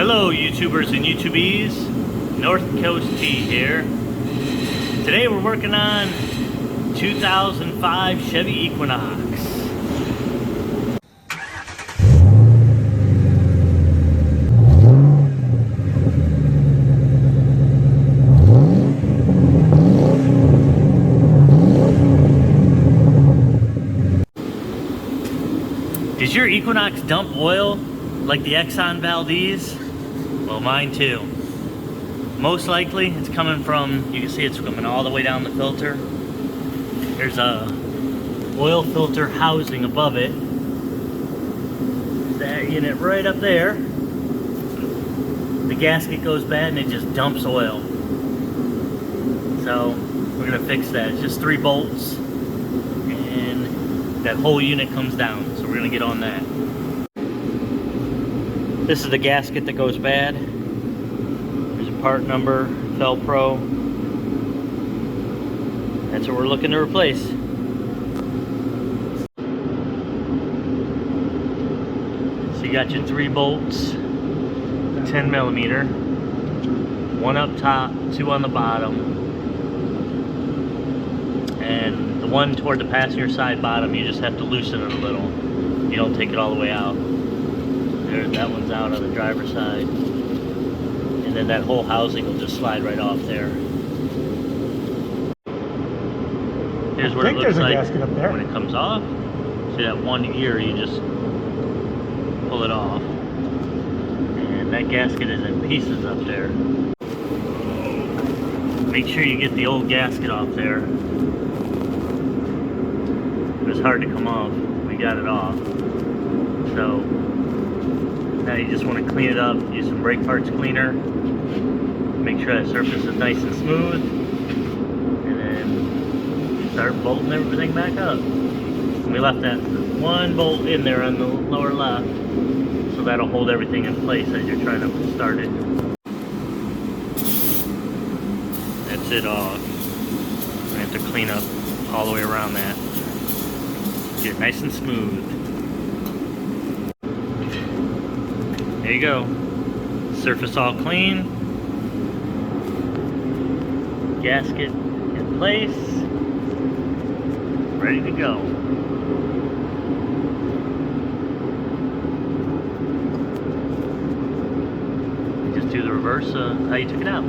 Hello YouTubers and YouTubies, North Coast T here. Today we're working on 2005 Chevy Equinox. Does your Equinox dump oil like the Exxon Valdez? Well, mine too. Most likely it's coming from, you can see it's coming all the way down the filter. There's a oil filter housing above it. That unit right up there. The gasket goes bad and it just dumps oil. So we're gonna fix that. It's just 3 bolts and that whole unit comes down. So we're gonna get on that. This is the gasket that goes bad. There's a part number, Felpro. That's what we're looking to replace. So you got your 3 bolts, 10 millimeter, 1 up top, 2 on the bottom, and the one toward the passenger side bottom, you just have to loosen it a little. You don't take it all the way out. There, that one's out on the driver's side. And then that whole housing will just slide right off there. Here's what it looks like when it comes off. See that one ear, you just pull it off. And that gasket is in pieces up there. Make sure you get the old gasket off there. It was hard to come off. We got it off. So now you just want to clean it up, use some brake parts cleaner, make sure that surface is nice and smooth, and then start bolting everything back up. And we left that 1 bolt in there on the lower left, so that'll hold everything in place as you're trying to start it. That's it off. I have to clean up all the way around that. Get it nice and smooth. There you go. Surface all clean. Gasket in place. Ready to go. Just do the reverse how you took it out.